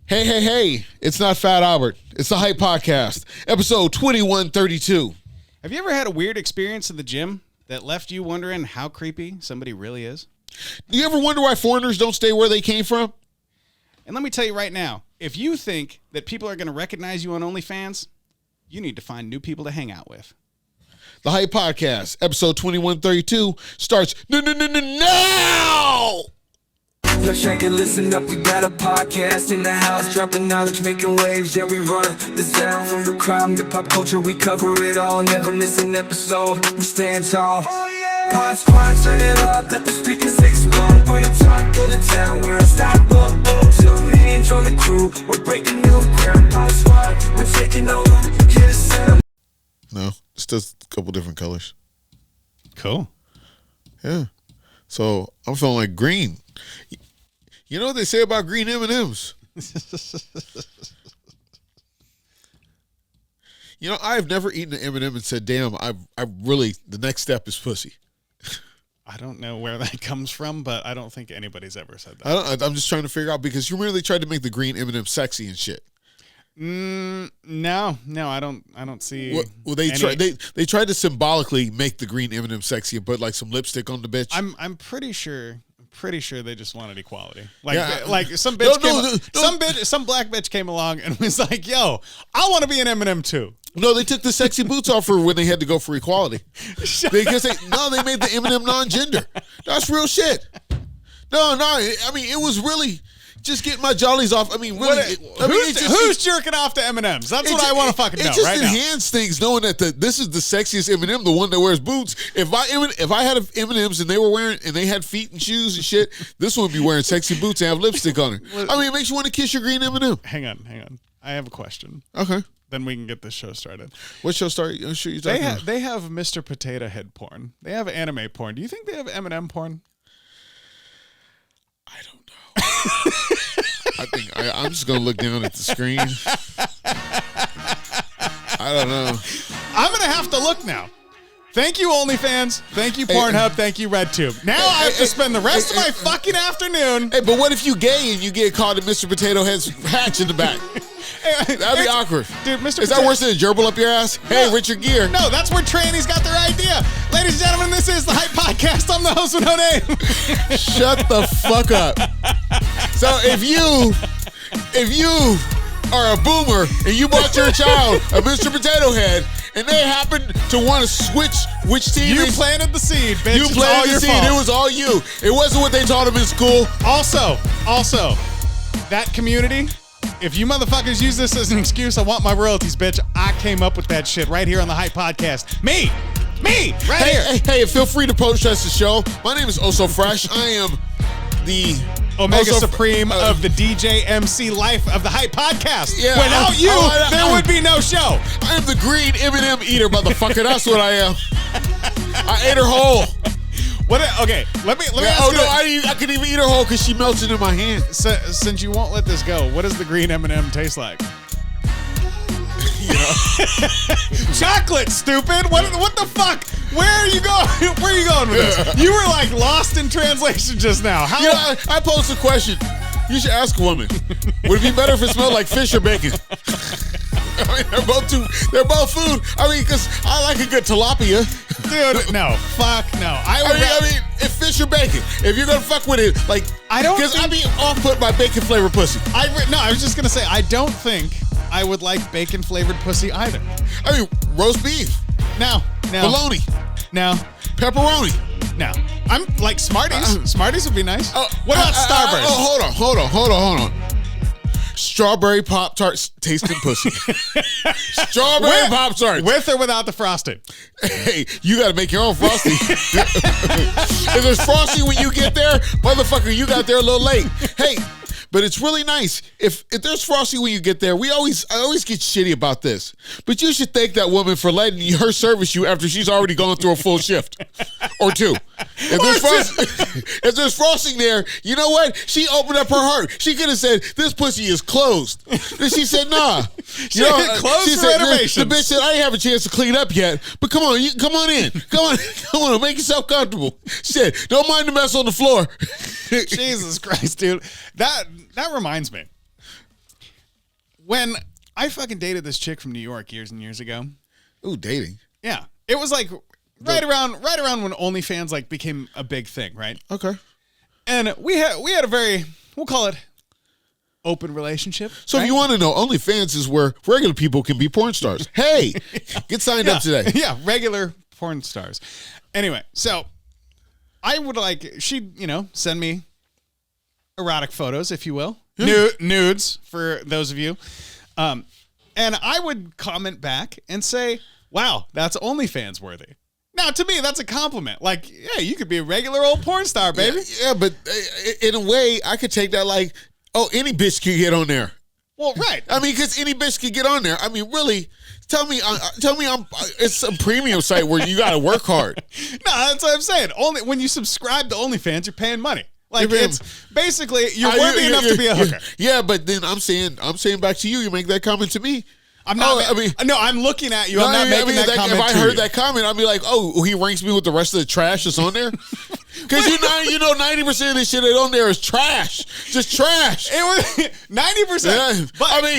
Hey, it's not Fat Albert. It's the Hype Podcast, episode 2132. Have you ever had a weird experience in the gym that left you wondering how creepy somebody really is? Do you ever wonder why foreigners don't stay where they came from? And let me tell you right now, if you think that people are going to recognize you on OnlyFans, you need to find new people to hang out with. The Hype Podcast, episode 2132, starts now! Yo, shake it, listen up, we got a podcast in the house, dropping knowledge, making waves, yeah, we run the sound from the crime, the pop culture, we cover it all, never miss an episode, we stand tall. Pod squad, turn it up, let the speakers explode, bring the talk to the town, we're unstoppable. Tune in, join the crew, we're breaking new ground. Pod squad, we're taking over, hear the sound. No, it's just a couple different colors. Cool. Yeah. So I'm feeling like green. You know what they say about green M&Ms? You know, I've never eaten an M&M and said, damn, I really, the next step is pussy. I don't know where that comes from, but I don't think anybody's ever said that. I'm just trying to figure out, because you remember they tried to make the green M&M sexy and shit. No, I don't see. Well, they tried to symbolically make the green M&M sexy and put like some lipstick on the bitch. I'm pretty sure they just wanted equality. Like, Yeah. like some bitch some black bitch came along and was like, "Yo, I want to be an M&M too." No, they took the sexy boots off her when they had to go for equality. Because they made the M&M non-gender. That's real shit. No, I mean, it was really just getting my jollies off. I mean, really. Who's jerking off to M&Ms? That's what I want to fucking know right now. It just enhanced things, knowing that this is the sexiest M&M, the one that wears boots. If I had M&Ms and they were wearing, and they had feet and shoes and shit, this one would be wearing sexy boots and have lipstick on her. I mean, it makes you want to kiss your green M&M. Hang on. I have a question. Okay. Then we can get this show started. What show started? I'm sure you talking about. They have Mr. Potato Head porn. They have anime porn. Do you think they have M&M porn? I don't know. I think I'm just gonna look down at the screen. I don't know. I'm gonna have to look now. Thank you, OnlyFans. Thank you, Pornhub. Thank you, RedTube. Now I have to spend the rest of my fucking afternoon. Hey, but what if you gay and you get caught in Mr. Potato Head's hatch in the back? That'd be awkward. Dude, Mr. Is that worse than a gerbil up your ass? Hey, No. Richard Gere. No, that's where trannies got their idea. Ladies and gentlemen, this is the Hype Podcast. I'm the host with no name. Shut the fuck up. So if you are a boomer and you bought your child a Mr. Potato Head and they happen to want to switch which team You planted the seed, bitch. you It's planted all the your seed. fault. It was all you. It wasn't what they taught them in school. Also, that community, if you motherfuckers use this as an excuse, I want my royalties, bitch. I came up with that shit right here on the Hype Podcast. Me, right here. Hey, feel free to protest the show. My name is Oso Fresh. I am the Omega Supreme of the DJ MC life of the Hype Podcast. Yeah, Without you, there would be no show. I am the green M&M eater, motherfucker. That's what I am. I ate her whole. Okay, let me ask you. I could even eat her whole because she melted in my hand. Since you won't let this go, what does the green M&M taste like? Chocolate, stupid. What the fuck? Where are you going? Where are you going with this? You were like lost in translation just now. How? You know, I posed a question. You should ask a woman. Would it be better if it smelled like fish or bacon? I mean, they're both food. I mean, because I like a good tilapia. Dude, no. Fuck no. I mean, if fish or bacon. If you're going to fuck with it, like, I don't because think- I'd be off-put by bacon-flavored pussy. I was just going to say, I don't think I would like bacon-flavored pussy either. I mean, roast beef. No. Bologna. No. Pepperoni. No. I'm like Smarties. Smarties would be nice. What about Starburst? Hold on. Strawberry Pop Tarts tasting pussy. Strawberry Pop Tarts. With or without the frosting? Hey, you got to make your own frosting. If there's frosting when you get there, motherfucker, you got there a little late. Hey, but it's really nice. If there's frosting when you get there, I always get shitty about this. But you should thank that woman for letting her service you after she's already gone through a full shift or two. If there's frosting there, you know what? She opened up her heart. She could have said, "This pussy is closed." And she said, "Nah." Closed for renovations. The bitch said, "I didn't have a chance to clean up yet, but come on, come on in. Come on, make yourself comfortable." She said, "Don't mind the mess on the floor." Jesus Christ, dude. That reminds me. when I fucking dated this chick from New York years and years ago. Ooh, dating. Yeah. It was like right around when OnlyFans like became a big thing, right? Okay. And we had a very, we'll call it open relationship. So right? if you want to know, OnlyFans is where regular people can be porn stars. Hey, get signed up today. Yeah, regular porn stars. Anyway, so I would she'd, send me erotic photos, if you will. Nudes, for those of you. And I would comment back and say, wow, that's OnlyFans worthy. Now, to me, that's a compliment. Like, yeah, you could be a regular old porn star, baby. Yeah, but in a way, I could take that like, oh, any bitch can get on there. Well, right. I mean, because any bitch can get on there. I mean, really, tell me, it's a premium site where you got to work hard. No, that's what I'm saying. Only when you subscribe to OnlyFans, you're paying money. Like, it's basically, you're worthy enough to be a hooker. Yeah, but then I'm saying back to you, you make that comment to me. I'm not. No, I'm looking at you. I'm not making that comment. If I heard that comment, I'd be like, "Oh, he ranks me with the rest of the trash that's on there." Because 90% of this shit that's on there is trash, just trash. It was 90%. But I mean,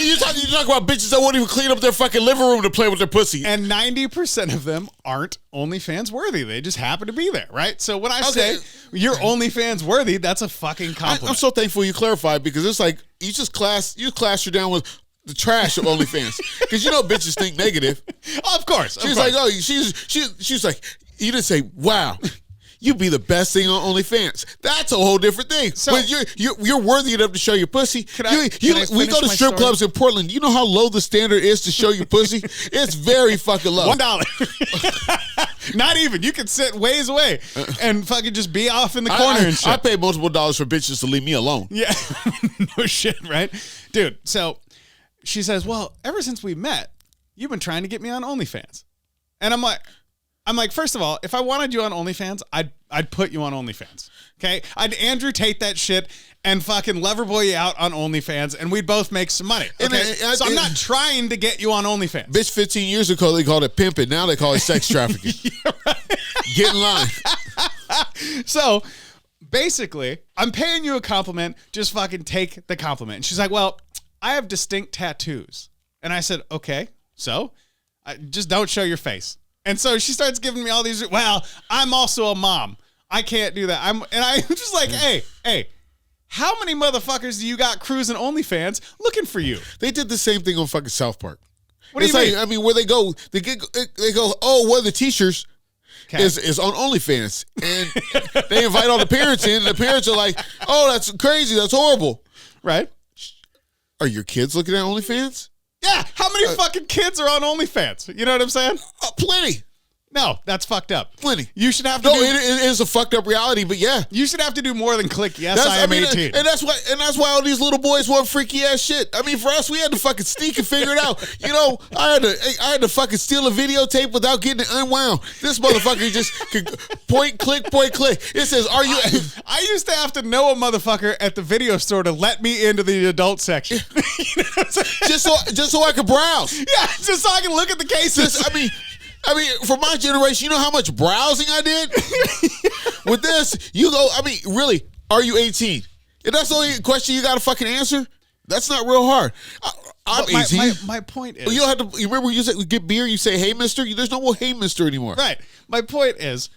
you talk about bitches that won't even clean up their fucking living room to play with their pussy, and 90% of them aren't OnlyFans worthy. They just happen to be there, right? So when I say you're OnlyFans worthy, that's a fucking compliment. I'm so thankful you clarified, because it's like you class her down with the trash of OnlyFans, because bitches think negative. Of course, she's like, oh, she's like, you didn't say, wow, you'd be the best thing on OnlyFans. That's a whole different thing. So, but you're worthy enough to show your pussy. We go to strip clubs in Portland. You know how low the standard is to show your pussy? It's very fucking low. $1. Not even. You can sit ways away and fucking just be off in the corner and shit. I pay multiple dollars for bitches to leave me alone. Yeah, no shit, right, dude? So she says, well, ever since we met, you've been trying to get me on OnlyFans. And I'm like, first of all, if I wanted you on OnlyFans, I'd put you on OnlyFans. Okay? I'd Andrew Tate that shit and fucking Loverboy you out on OnlyFans, and we'd both make some money. Okay? So I'm not trying to get you on OnlyFans. Bitch, 15 years ago, they called it pimping. Now they call it sex trafficking. Yeah, right. Get in line. So basically, I'm paying you a compliment. Just fucking take the compliment. And she's like, well, I have distinct tattoos. And I said, okay, so just don't show your face. And so she starts giving me all these, well, I'm also a mom. I can't do that. I'm just like, hey, how many motherfuckers do you got cruising OnlyFans looking for you? They did the same thing on fucking South Park. What do you mean? I mean, where they go, oh, one of the teachers is on OnlyFans. And they invite all the parents in, and the parents are like, oh, that's crazy. That's horrible. Right? Are your kids looking at OnlyFans? Yeah. How many fucking kids are on OnlyFans? You know what I'm saying? Plenty. No, that's fucked up. Plenty. You should have to. It is a fucked up reality, but yeah, you should have to do more than click. Yes, I am 18, and that's why all these little boys want freaky ass shit. I mean, for us, we had to fucking sneak and figure it out. I had to fucking steal a videotape without getting it unwound. This motherfucker just could point click. It says, "Are you?" I used to have to know a motherfucker at the video store to let me into the adult section. just so I could browse. Yeah, just so I can look at the cases. I mean, for my generation, you know how much browsing I did? With this, you go, really, are you 18? If that's the only question you got to fucking answer, that's not real hard. I'm 18. My point is... You don't have to, you remember when you say, get beer, you say, hey, mister? There's no more hey, mister anymore. Right. My point is,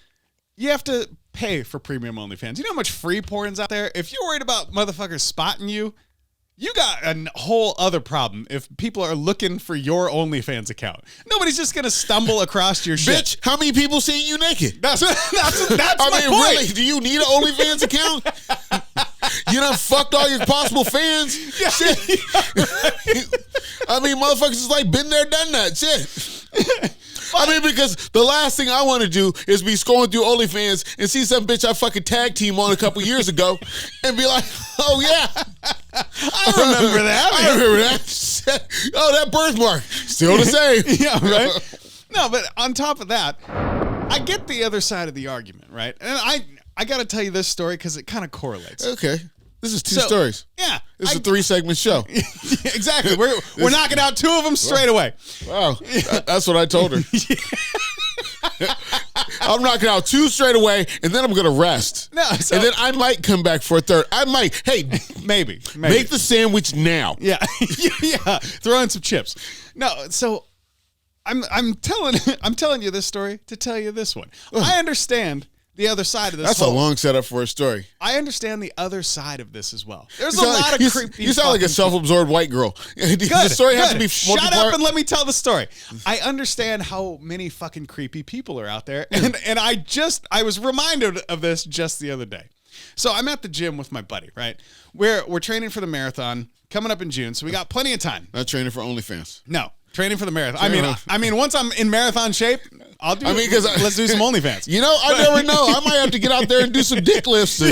you have to pay for premium OnlyFans. You know how much free porn's out there? If you're worried about motherfuckers spotting you, you got a whole other problem if people are looking for your OnlyFans account. Nobody's just going to stumble across your shit. Bitch, how many people seeing you naked? That's my point. Really, do you need an OnlyFans account? You done fucked all your possible fans? Yeah, shit. Yeah, right. Motherfuckers is like, been there, done that. Shit. Because the last thing I want to do is be scrolling through OnlyFans and see some bitch I fucking tag team on a couple years ago and be like, oh, yeah. I remember that. Oh, that birthmark. Still the same. Yeah, right? No, but on top of that, I get the other side of the argument, right? And I got to tell you this story because it kind of correlates. Okay. This is two stories. Yeah. This is a 3-segment show. Exactly. We're knocking out 2 of them straight away. Wow. That's what I told her. I'm knocking out 2 straight away, and then I'm going to rest. No, so, and then I might come back for a third. I might. Hey, maybe make the sandwich now. Yeah, yeah. Throw in some chips. No, so I'm telling you this story to tell you this one. I understand the other side of this. That's a long setup for a story. I understand the other side of this as well. There's a lot of creepy. You sound like a self-absorbed white girl. The story has to be Shut up and let me tell the story. I understand how many fucking creepy people are out there, and I was reminded of this just the other day. So I'm at the gym with my buddy, right? We're training for the marathon coming up in June, so we got plenty of time. Not training for OnlyFans. No. Training for the marathon. I mean, once I'm in marathon shape, I'll do. Let's do some OnlyFans. You know, I never know. I might have to get out there and do some dick lifts to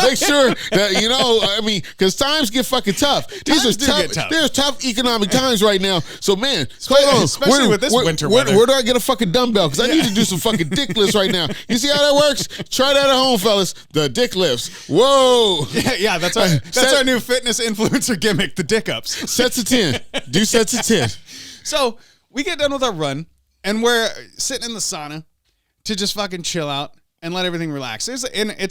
make sure that because times get fucking tough. These are tough. There's tough economic times right now. So man, especially with this winter weather. Where do I get a fucking dumbbell? Because I need to do some fucking dick lifts right now. You see how that works? Try that at home, fellas. The dick lifts. Whoa. Yeah. That's our new fitness influencer gimmick. The dick ups. Sets of 10. Do sets of 10. So we get done with our run, and we're sitting in the sauna to just fucking chill out and let everything relax. It's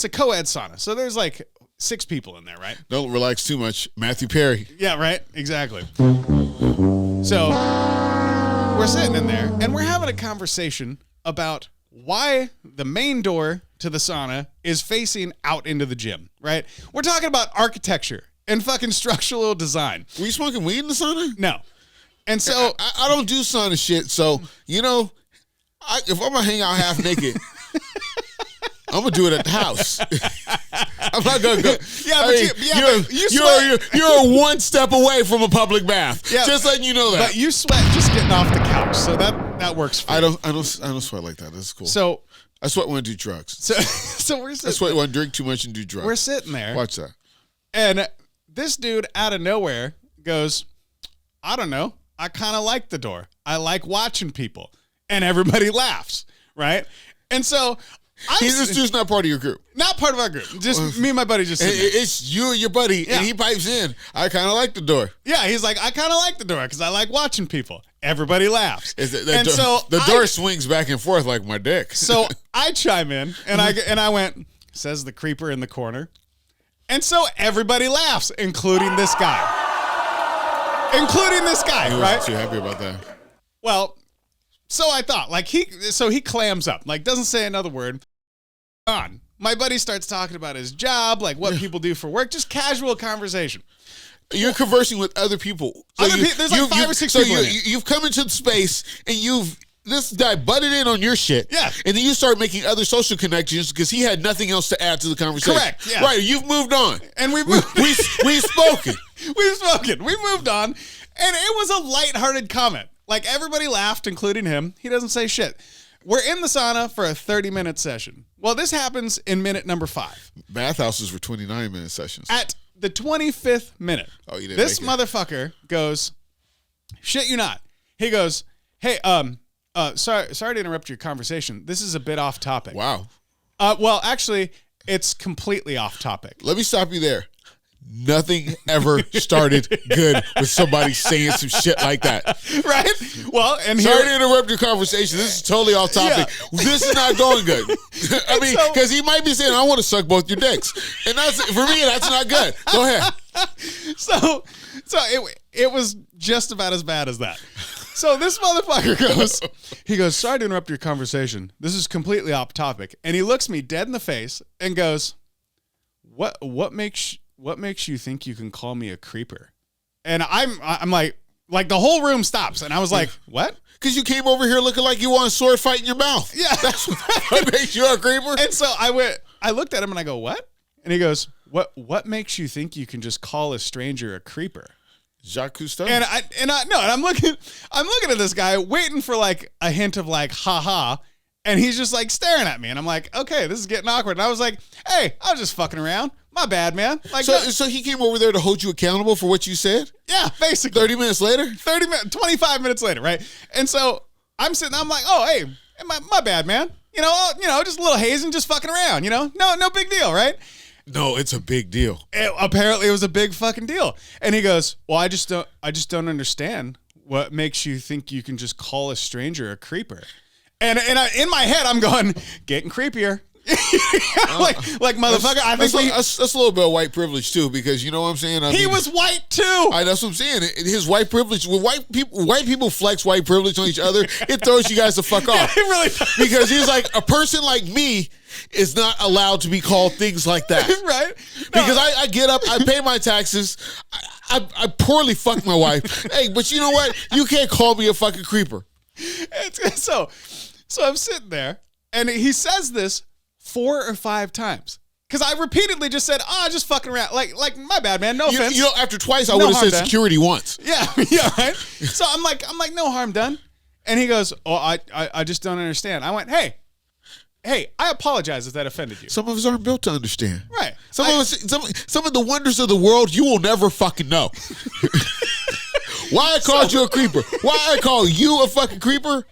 a co-ed sauna, so there's like 6 people in there, right? Don't relax too much. Matthew Perry. Yeah, right? Exactly. So we're sitting in there, and we're having a conversation about why the main door to the sauna is facing out into the gym, right? We're talking about architecture and fucking structural design. Were you smoking weed in the sauna? No. And so I don't do sauna shit. So, if I'm going to hang out half naked, I'm going to do it at the house. I'm not going to go. You're one step away from a public bath. Yeah, just letting you know that. But you sweat just getting off the couch. So that works for you. I don't sweat like that. That's cool. So I sweat when I do drugs. So we're sitting. I sweat when I drink too much and do drugs. We're sitting there. Watch that. And this dude out of nowhere goes, I don't know. I kind of like the door. I like watching people. And everybody laughs, right? And so this dude's not part of your group. Not part of our group. Just me and my buddy just sitting there. It's you and your buddy, and he pipes in. I kind of like the door. Yeah, he's like, I kind of like the door because I like watching people. Everybody laughs. The door swings back and forth like my dick. So I chime in, and I went, says the creeper in the corner. And so everybody laughs, including this guy. Right? Too happy about that. Well, so I thought, he clams up, doesn't say another word. On. My buddy starts talking about his job, what people do for work, just casual conversation. You're conversing with other people. There's 5 or 6 people in it. You've come into the space and this guy butted in on your shit. Yeah. And then you start making other social connections because he had nothing else to add to the conversation. Correct. Yeah. Right. You've moved on. And we've spoken. We've spoken. We moved on. And it was a lighthearted comment. Everybody laughed, including him. He doesn't say shit. We're in the sauna for a 30-minute session. Well, this happens in minute number 5. Bathhouses were 29-minute sessions. At the 25th minute, you didn't this motherfucker goes, shit you not. He goes, hey, sorry to interrupt your conversation. This is a bit off topic. Wow. Well, actually, it's completely off topic. Let me stop you there. Nothing ever started good with somebody saying some shit like that. Right? Well, and sorry to interrupt your conversation. This is totally off topic. Yeah. This is not going good. Because he might be saying, I want to suck both your dicks. And for me, that's not good. Go ahead. So it was just about as bad as that. So this motherfucker goes, sorry to interrupt your conversation. This is completely off topic. And he looks me dead in the face and goes, what makes you think you can call me a creeper? And I'm like the whole room stops. And I was like, what? Because you came over here looking like you want a sword fight in your mouth. Yeah. That's what makes you a creeper. And so I looked at him and I go, what? And he goes, what makes you think you can just call a stranger a creeper? Jacques Cousteau. And I'm looking at this guy waiting for a hint of ha. And he's just staring at me. And I'm like, okay, this is getting awkward. And I was like, hey, I was just fucking around. My bad, man. So he came over there to hold you accountable for what you said? Yeah, basically. 30 minutes later? 25 minutes later, right? And so I'm sitting, I'm like, oh, hey, my bad, man. Just a little hazing, just fucking around, No big deal, right? No, it's a big deal. Apparently it was a big fucking deal. And he goes, well, I just don't understand what makes you think you can just call a stranger a creeper. And in my head, I'm going, getting creepier. like motherfucker. I think that's a little bit of white privilege too, because you know what I'm saying. He was white too. That's what I'm saying. His white privilege. When white people flex white privilege on each other, it throws you guys the fuck off. Yeah, it really does. Because he's like, a person like me is not allowed to be called things like that, right? Because I get up, I pay my taxes, I poorly fuck my wife. Hey, but you know what? You can't call me a fucking creeper. So I'm sitting there, and he says this 4 or 5 times. Because I repeatedly just said, just fucking around. Like, my bad, man. No offense. You know, after twice, I would have said security once. Yeah, right? So I'm like, no harm done. And he goes, I just don't understand. I went, hey, I apologize if that offended you. Some of us aren't built to understand. Right. Some of the wonders of the world you will never fucking know. Why I called you a creeper? Why I call you a fucking creeper?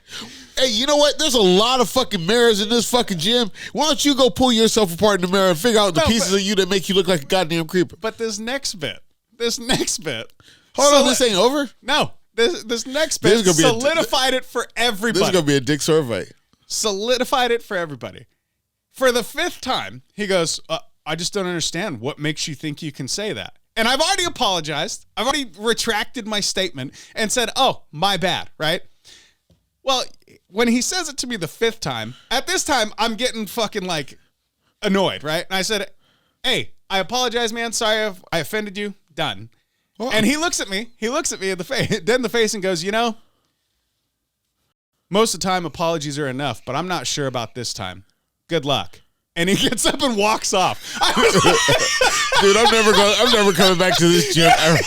Hey, you know what? There's a lot of fucking mirrors in this fucking gym. Why don't you go pull yourself apart in the mirror and figure out the pieces of you that make you look like a goddamn creeper? But this next bit. Hold on, this ain't over? No. This next bit solidified it for everybody. This is going to be a dick survey. Solidified it for everybody. For the 5th time, he goes, I just don't understand. What makes you think you can say that? And I've already apologized. I've already retracted my statement and said, my bad, right? Well, when he says it to me the 5th time, at this time, I'm getting fucking like annoyed, right? And I said, hey, I apologize, man. Sorry if I offended you. Done. Well, and he looks at me in the face and goes, most of the time apologies are enough, but I'm not sure about this time. Good luck. And he gets up and walks off. Dude, I'm never coming back to this gym ever.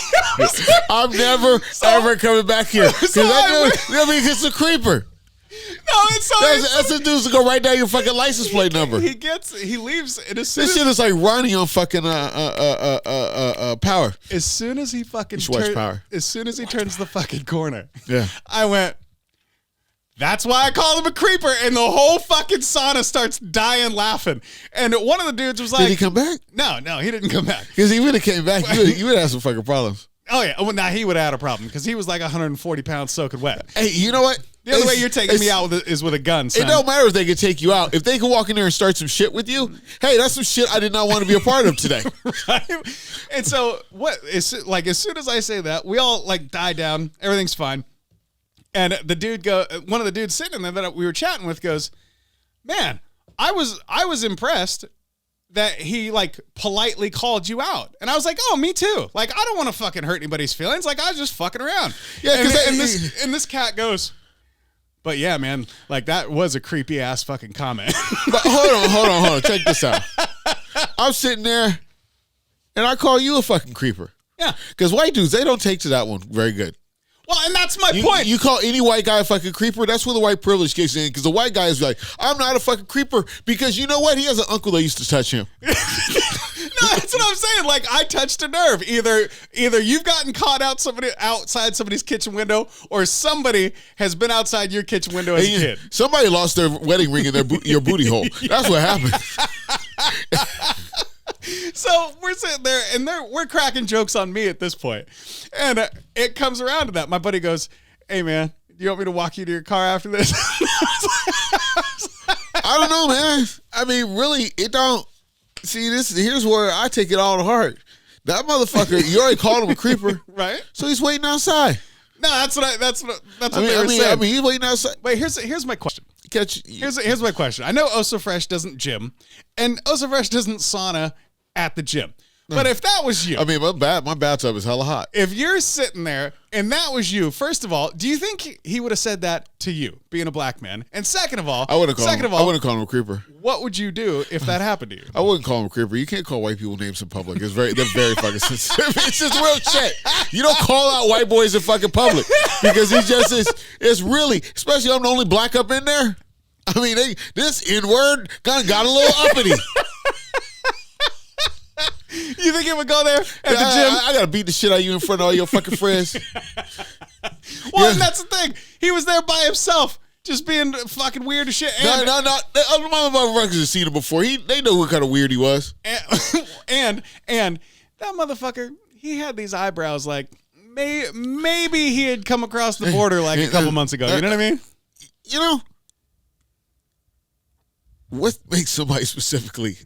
I'm never ever coming back here. Because that means it's a creeper. No, that's the dudes to go write down your fucking license plate number. He leaves. And this shit is like Ronnie on fucking Power. As soon as he fucking Power. As soon as he turns the fucking corner, yeah, I went, that's why I call him a creeper. And the whole fucking sauna starts dying laughing. And one of the dudes was like, did he come back? No, he didn't come back. Because he would have came back. You would have had some fucking problems. Oh, yeah. Well, now he would have had a problem because he was like 140 pounds soaking wet. Hey, you know what? The only way you're taking me out is with a gun, son. It don't matter if they can take you out. If they can walk in there and start some shit with you, hey, that's some shit I did not want to be a part of today. Right? And so, as soon as I say that, we all like die down. Everything's fine. And one of the dudes sitting there that we were chatting with goes, man, I was impressed that he like politely called you out. And I was like, oh, me too. Like, I don't want to fucking hurt anybody's feelings. Like, I was just fucking around. Yeah. And this cat goes, but yeah, man, like that was a creepy ass fucking comment. But hold on. Check this out. I'm sitting there and I call you a fucking creeper. Yeah. Because white dudes, they don't take to that one very good. Well, and that's my point. You call any white guy a fucking creeper, that's where the white privilege kicks in. Because the white guy is like, I'm not a fucking creeper. Because you know what? He has an uncle that used to touch him. No, that's what I'm saying. Like, I touched a nerve. Either you've gotten caught outside somebody's kitchen window, or somebody has been outside your kitchen window as a kid. Somebody lost their wedding ring in your booty hole. That's what happened. So we're sitting there, and we're cracking jokes on me at this point. And it comes around to that. My buddy goes, hey, man, do you want me to walk you to your car after this? I don't know, man. I mean, really, it don't. See, here's where I take it all to heart. That motherfucker, you already called him a creeper. Right. So he's waiting outside. No, that's what they were saying. I mean, he's waiting outside. Wait, here's my question. Here's my question. I know Oso Fresh doesn't gym, and Oso Fresh doesn't sauna at the gym. But if that was you, I mean, my bathtub is hella hot. If you're sitting there and that was you, first of all, do you think he would have said that to you, being a black man? And second of all, I wouldn't call him a creeper. What would you do if that happened to you? I wouldn't call him a creeper. You can't call white people names in public. They're very fucking sensitive. It's just real shit. You don't call out white boys in fucking public because he just is. It's really, especially I'm the only black up in there. I mean, this N-word got a little uppity. You think he would go there at the gym? I gotta beat the shit out of you in front of all your fucking friends. Well, and that's the thing. He was there by himself, just being fucking weird as shit. No. My motherfuckers have seen him before. They know what kind of weird he was. And that motherfucker, he had these eyebrows like maybe he had come across the border like a couple months ago. You know what I mean? You know, what makes somebody specifically?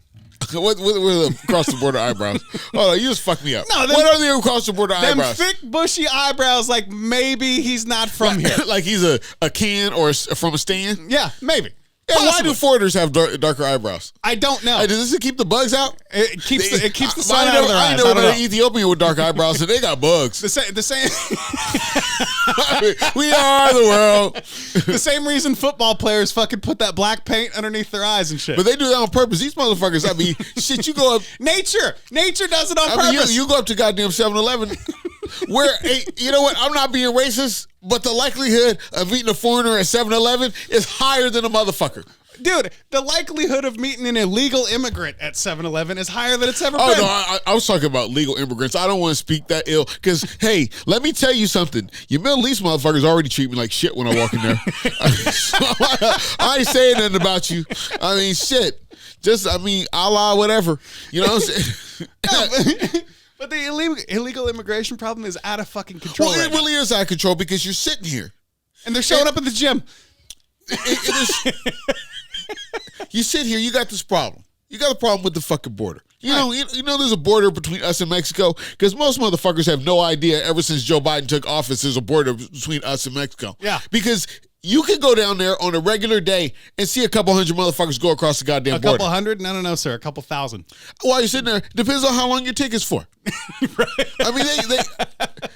What are the across the border eyebrows? Hold on, you just fucked me up. No, what are the across the border eyebrows? Them thick, bushy eyebrows, like maybe he's not from here. Like he's a can or from a stand? Yeah, maybe. And why do foreigners have darker eyebrows? I don't know. Hey, does this keep the bugs out? It keeps the sun out of their eyes. I know about Ethiopia with dark eyebrows, and they got bugs. The same. We are the world. The same reason football players fucking put that black paint underneath their eyes and shit. But they do that on purpose. These motherfuckers, I mean, shit, you go up. Nature does it on purpose. You go up to goddamn 7-Eleven. Where, you know what? I'm not being racist, but the likelihood of meeting a foreigner at 7-Eleven is higher than a motherfucker. Dude, the likelihood of meeting an illegal immigrant at 7-Eleven is higher than it's ever been. Oh, no, I was talking about legal immigrants. I don't want to speak that ill. Because, hey, let me tell you something. Your Middle East motherfuckers already treat me like shit when I walk in there. I ain't saying nothing about you. I mean, shit. Allah, whatever. You know what I'm saying? But the illegal immigration problem is out of fucking control. Well, it really is out of control because you're sitting here. And they're showing up at the gym. You sit here, you got this problem. You got a problem with the fucking border. You know there's a border between us and Mexico because most motherfuckers have no idea ever since Joe Biden took office there's a border between us and Mexico. Yeah. Because you can go down there on a regular day and see a couple hundred motherfuckers go across the goddamn border. A couple hundred? No, sir. A couple thousand. While you're sitting there, depends on how long your ticket's for. Right. I mean,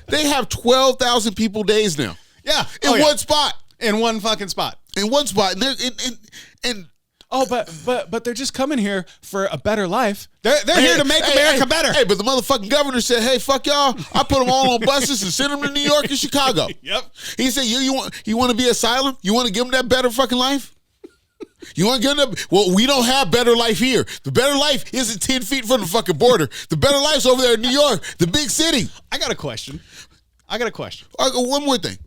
they have 12,000 people days now. Yeah. In one spot. In one fucking spot. In one spot. And but they're just coming here for a better life. They're here to make America better. Hey, but the motherfucking governor said, "Hey, fuck y'all! I put them all on buses and send them to New York and Chicago." Yep. He said, "You want to be asylum? You want to give them that better fucking life? You want to give them that? Well, we don't have better life here. The better life isn't 10 feet from the fucking border. The better life's over there in New York, the big city." I got a question. One more thing.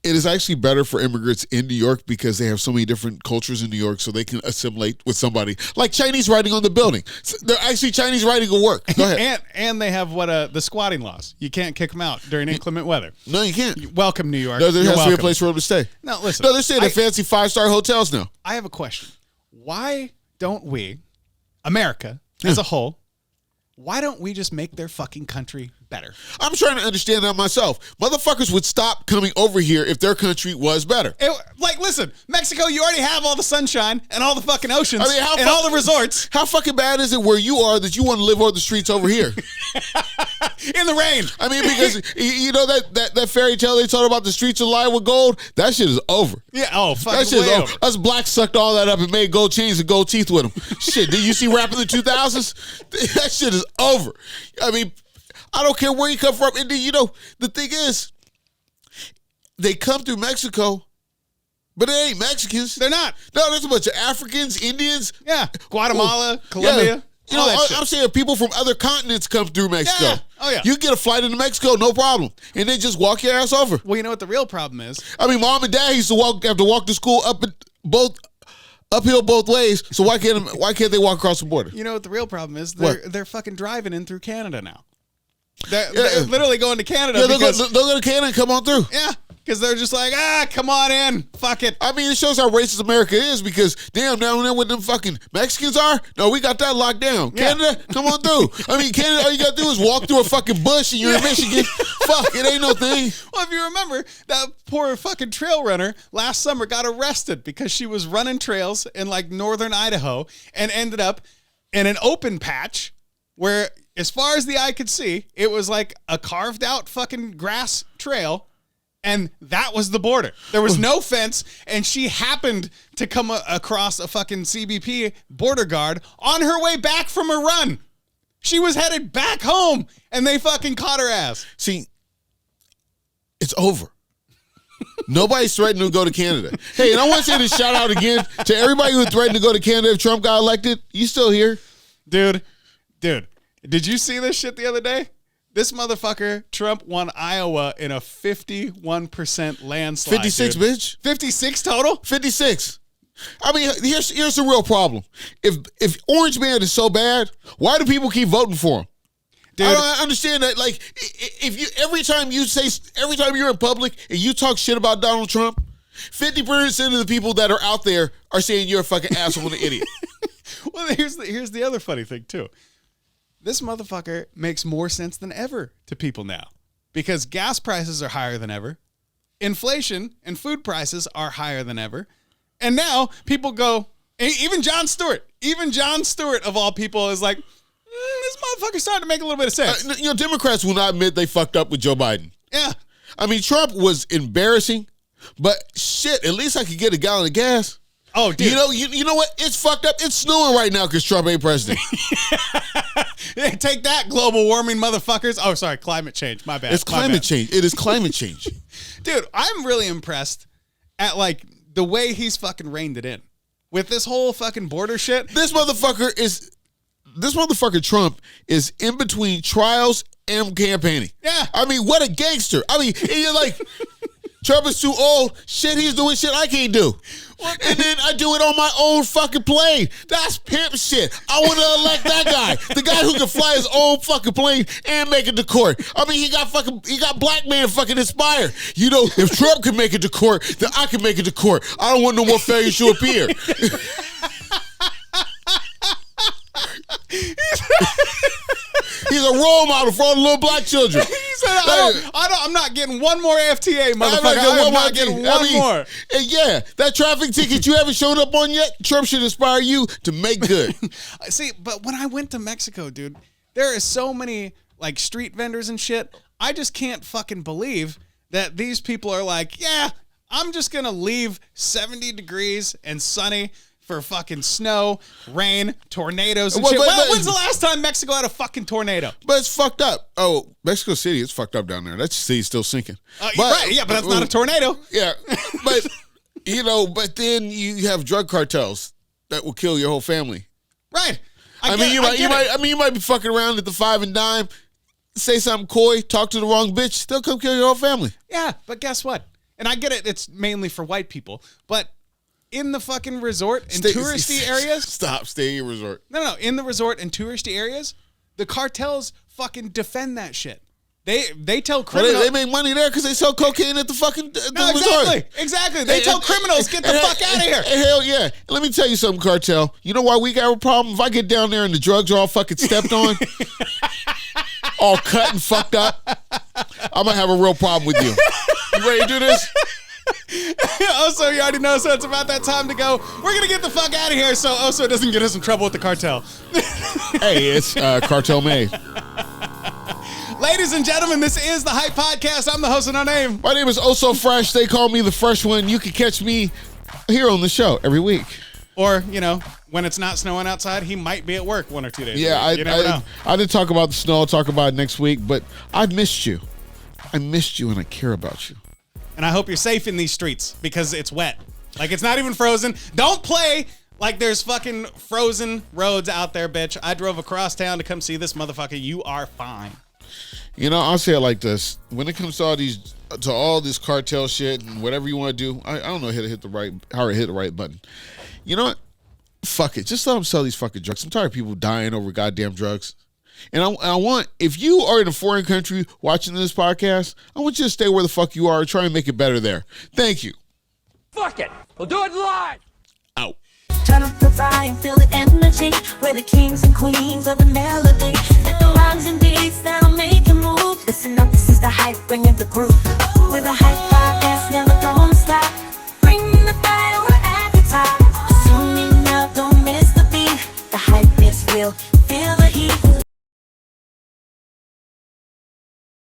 It is actually better for immigrants in New York because they have so many different cultures in New York, so they can assimilate with somebody. Like Chinese writing on the building. They're actually Chinese writing will work. Go ahead. and they have the squatting laws. You can't kick them out during inclement weather. No, you can't. Welcome, New York. No, there has to be a place for them to stay. No, listen. No, they're staying at fancy 5-star hotels now. I have a question. Why don't we, America as a whole, why don't we just make their fucking country better? I'm trying to understand that myself. Motherfuckers would stop coming over here if their country was better. Listen, Mexico, you already have all the sunshine and all the fucking oceans and all the resorts. How fucking bad is it where you are that you want to live on the streets over here? In the rain. I mean, because you know that fairy tale they told about the streets of lined with gold? That shit is over. Yeah, fucking that shit is over. Us blacks sucked all that up and made gold chains and gold teeth with them. Shit, did you see rap in the 2000s? That shit is over. I mean, I don't care where you come from. And then, the thing is, they come through Mexico, but they ain't Mexicans. They're not. No, there's a bunch of Africans, Indians. Yeah. Guatemala, Colombia. Yeah. I'm saying people from other continents come through Mexico. Yeah. Oh, yeah. You get a flight into Mexico, no problem. And they just walk your ass over. Well, you know what the real problem is? I mean, mom and dad used to have to walk to school uphill both ways. So why can't they walk across the border? You know what the real problem is? They're fucking driving in through Canada now. They're literally going to Canada. Yeah, they'll go to Canada and come on through. Yeah, because they're just like, come on in. Fuck it. I mean, it shows how racist America is because, damn, down there where them fucking Mexicans are, no, we got that locked down. Yeah. Canada, come on through. I mean, Canada, all you got to do is walk through a fucking bush and you're in Michigan. Fuck, it ain't no thing. Well, if you remember, that poor fucking trail runner last summer got arrested because she was running trails in like northern Idaho and ended up in an open patch where, as far as the eye could see, it was like a carved out fucking grass trail, and that was the border. There was no fence, and she happened to come across a fucking CBP border guard on her way back from a run. She was headed back home, and they fucking caught her ass. See, it's over. Nobody's threatening to go to Canada. Hey, and I want to say this shout out again to everybody who threatened to go to Canada if Trump got elected. You still here? Dude. Did you see this shit the other day? This motherfucker, Trump, won Iowa in a 51% landslide. 56, dude. Bitch. 56 total? 56. I mean, here's the real problem. If Orange Man is so bad, why do people keep voting for him? Dude, I don't understand that. Like, every time you're in public and you talk shit about Donald Trump, 50% of the people that are out there are saying you're a fucking asshole and an idiot. Well, here's the other funny thing, too. This motherfucker makes more sense than ever to people now because gas prices are higher than ever. Inflation and food prices are higher than ever. And now people go, even Jon Stewart of all people is like, this motherfucker's starting to make a little bit of sense. Democrats will not admit they fucked up with Joe Biden. Yeah. I mean, Trump was embarrassing, but shit, at least I could get a gallon of gas. Oh, dude. You know what? It's fucked up. It's snowing right now because Trump ain't president. Hey, take that, global warming motherfuckers. Oh, sorry, climate change. My bad. It's climate change. It is climate change. Dude, I'm really impressed at, like, the way he's fucking reined it in. With this whole fucking border shit. This motherfucker Trump is in between trials and campaigning. Yeah. I mean, what a gangster. I mean, you're like, Trump is too old. Shit, he's doing shit I can't do. And then I do it on my own fucking plane. That's pimp shit. I want to elect that guy. The guy who can fly his own fucking plane and make it to court. I mean, he got black man fucking inspired. You know, if Trump can make it to court, then I can make it to court. I don't want no more failures to appear. He's a role model for all the little black children. He said, I'm not getting one more FTA, motherfucker. I'm not getting one more. And yeah, that traffic ticket you haven't showed up on yet, Trump should inspire you to make good. See, but when I went to Mexico, dude, there are so many like street vendors and shit. I just can't fucking believe that these people are like, yeah, I'm just going to leave 70 degrees and sunny for fucking snow, rain, tornadoes, and shit. When's the last time Mexico had a fucking tornado? But it's fucked up. Oh, Mexico City, it's fucked up down there. That city's still sinking. Right, yeah, but that's not a tornado. Yeah, but, but then you have drug cartels that will kill your whole family. Right. You might be fucking around at the 5 and dime, say something coy, talk to the wrong bitch, they'll come kill your whole family. Yeah, but guess what? And I get it, it's mainly for white people, but in the fucking resort and touristy areas. Stay in your resort. No. In the resort and touristy areas, the cartels fucking defend that shit. They tell criminals. They make money there because they sell cocaine at the fucking resort. Exactly. They tell criminals, get the fuck out of here. Hell yeah. Let me tell you something, cartel. You know why we got a problem? If I get down there and the drugs are all fucking stepped on, all cut and fucked up, I'm going to have a real problem with you. You ready to do this? Also, you already know, so it's about that time to go. We're going to get the fuck out of here so Oso doesn't get us in trouble with the cartel. Hey, it's cartel made. Ladies and gentlemen, this is the Hype Podcast. I'm the host of No Name. My name is Oso Fresh. They call me the Fresh One. You can catch me here on the show every week. Or, when it's not snowing outside, he might be at work 1 or 2 days. Yeah, you never know. I didn't talk about the snow. I'll talk about it next week, but I missed you. I missed you and I care about you. And I hope you're safe in these streets because it's wet. Like, it's not even frozen. Don't play like there's fucking frozen roads out there, bitch. I drove across town to come see this motherfucker. You are fine. I'll say it like this. When it comes to all this cartel shit and whatever you want to do, I don't know how to hit the right button. You know what? Fuck it. Just let them sell these fucking drugs. I'm tired of people dying over goddamn drugs. And I want, if you are in a foreign country watching this podcast, I want you to stay where the fuck you are and try and make it better there. Thank you. Fuck it. We'll do it live. Out. Turn up the volume, feel the energy. We're the kings and queens of the melody. Let the rhymes and beats that'll make you move. Listen up, this is the hype, bringing the groove.